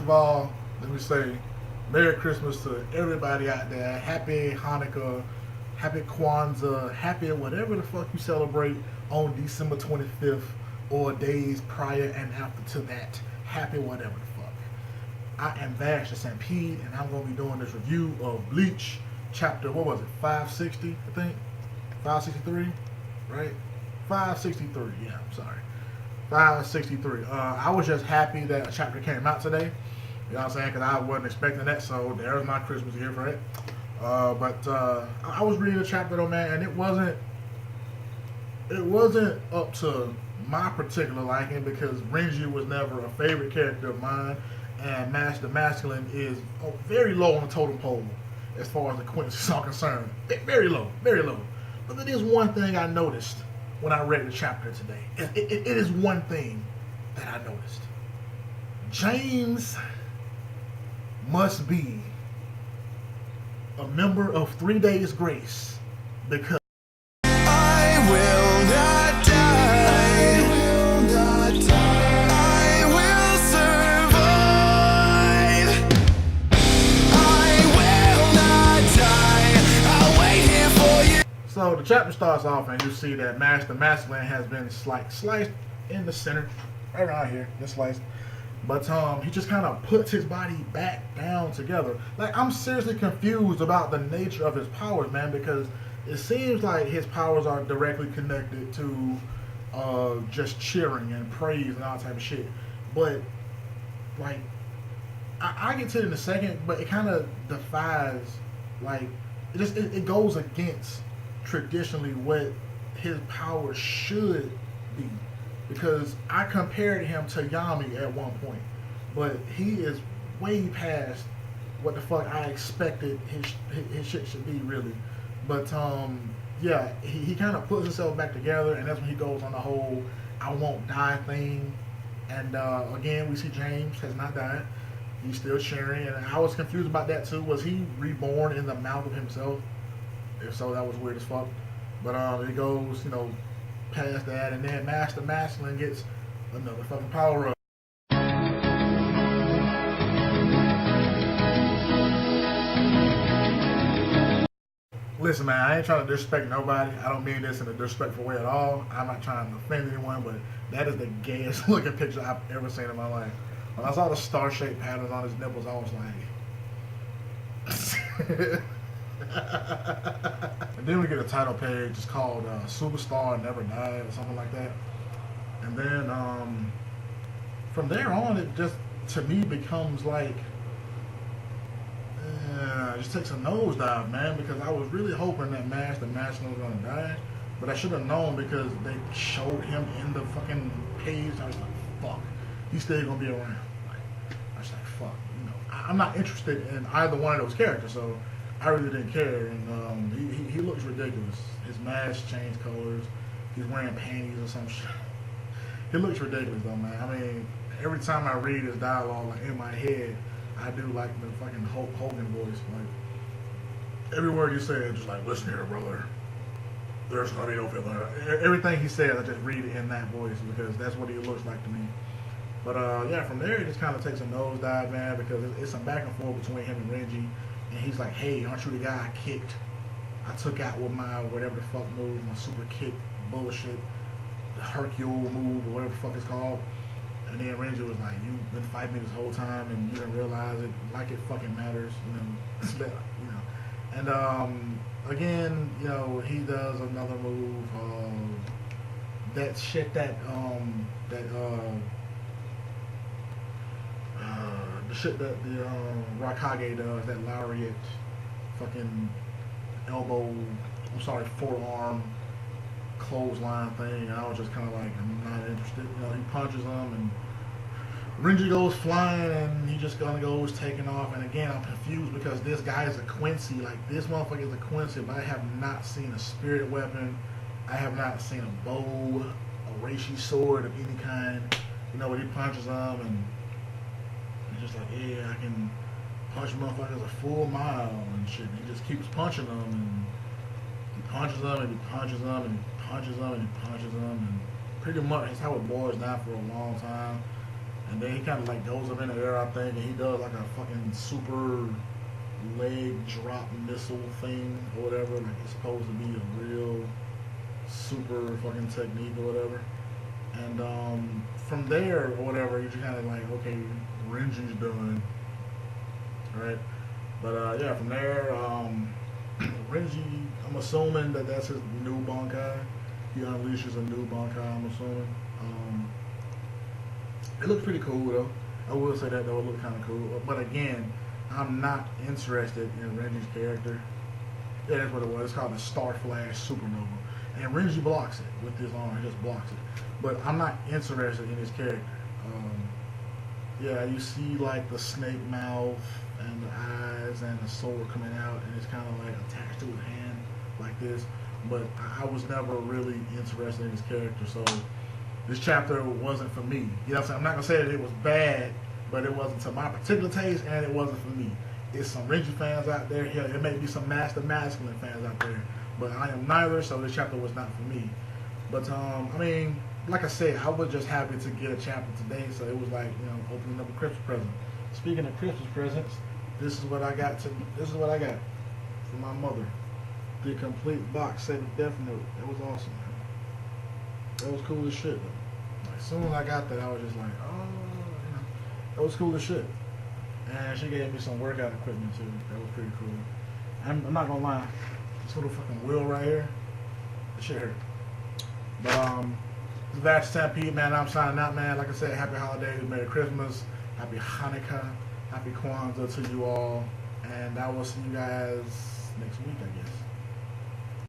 of all, let me say Merry Christmas to everybody out there. Happy Hanukkah, Happy Kwanzaa, Happy whatever the fuck you celebrate on December 25th or days prior and after to that. Happy whatever the fuck. I am Vash the St. Pete, and I'm going to be doing this review of Bleach, chapter, what was it, 560, I think? 563, right? 563, yeah, I'm sorry. 563. I was just happy that a chapter came out today. You know what I'm saying? Because I wasn't expecting that, so there's my Christmas gift for it. But I was reading the chapter though, man, and it wasn't up to my particular liking because Renji was never a favorite character of mine, and Master Masculine is very low on the totem pole as far as the acquaintances are concerned. Very low, very low. But there is one thing I noticed when I read the chapter today. It is one thing that I noticed. James must be a member of 3 Days Grace because I will not die. I will not die. I will survive. I will not die. I'll wait here for you. So the chapter starts off and you see that Master Masculine has been sliced in the center, right around here, just sliced. But he just kind of puts his body back down together. Like, I'm seriously confused about the nature of his powers, man, because it seems like his powers are directly connected to just cheering and praise and all type of shit. But like, I get to it in a second, but it kind of defies, like, it goes against traditionally what his powers should be. Because I compared him to Yami at one point, but he is way past what the fuck I expected his shit should be, really. But yeah, he kind of puts himself back together, and that's when he goes on the whole "I won't die" thing. And again, we see James has not died; he's still cheering. And I was confused about that too. Was he reborn in the mouth of himself? If so, that was weird as fuck. But it goes, past that, and then Master Masculine gets another fucking power up. Listen, man, I ain't trying to disrespect nobody. I don't mean this in a disrespectful way at all. I'm not trying to offend anyone, but that is the gayest looking picture I've ever seen in my life. When I saw the star-shaped patterns on his nipples, I was like... And then we get a title page. It's called Superstar Never Died or something like that. And then from there on, it just, to me, becomes like, it just takes a nosedive, man, because I was really hoping that Master Masculine was going to die. But I should have known because they showed him in the fucking page. I was like, fuck, he's still going to be around. I was like, fuck, I'm not interested in either one of those characters, so I really didn't care. And he looks ridiculous. His mask changed colors. He's wearing panties or some shit. He looks ridiculous though, man. I mean, every time I read his dialogue, like, in my head, I do like the fucking Hulk Hogan voice. Like, every word you say is just like, listen here, brother. There's gonna be no feeling. Everything he says, I just read it in that voice because that's what he looks like to me. But yeah, from there it just kind of takes a nosedive, man, because it's some back and forth between him and Renji. And he's like, hey, aren't you the guy I kicked? I took out with my whatever the fuck move, my super kick bullshit, the Hercule move, or whatever the fuck it's called. And then Renji was like, you've been fighting me this whole time and you didn't realize it, like it fucking matters, And again, he does another move, that shit the shit that the Raikage does, that lariat, fucking forearm, clothesline thing, and I was just kind of like, I'm not interested. He punches him, and Renji goes flying, and he just kind of goes taking off. And again, I'm confused because this guy is a Quincy, like this motherfucker is a Quincy, but I have not seen a spirit weapon. I have not seen a bow, a reishi sword of any kind. When he punches him, and just like, yeah, I can punch motherfuckers a full mile and shit. And he just keeps punching them, and he punches them, and he punches them, and he punches them, and he punches them, and pretty much that's how it boils down for a long time. And then he kind of like goes up in the air, I think, and he does like a fucking super leg drop missile thing or whatever. Like it's supposed to be a real super fucking technique or whatever. And from there or whatever, you just kind of like, okay, Renji's done, right? But yeah, from there, Renji, I'm assuming that that's his new Bankai. He unleashes a new Bankai, I'm assuming. It looks pretty cool though. I will say that though, it looked kind of cool. But again, I'm not interested in Renji's character. Yeah, that's what it was. It's called the Star Flash Supernova. And Renji blocks it with his arm. He just blocks it. But I'm not interested in his character. Yeah, you see like the snake mouth and the eyes and the sword coming out, and it's kind of like attached to his hand like this. But I was never really interested in his character, so this chapter wasn't for me. You know what I'm saying? I'm not gonna say that it was bad, but it wasn't to my particular taste, and it wasn't for me. It's some Renji fans out there. Hell, there may be some Master Masculine fans out there, but I am neither, so this chapter was not for me. But I mean, like I said, I was just happy to get a chapter today, so it was like, you know, opening up a Christmas present. Speaking of Christmas presents, this is what I got from my mother. The complete box set of Death Note. That was awesome, man. That was cool as shit, though. Like, as soon as I got that, I was just like, oh, you know, that was cool as shit. And she gave me some workout equipment too. That was pretty cool. I'm not gonna lie, this little fucking wheel right here, that shit hurt. But that's Stampede, man. I'm signing out, man. Like I said, happy holidays, Merry Christmas, happy Hanukkah, happy Kwanzaa to you all, and I will see you guys next week.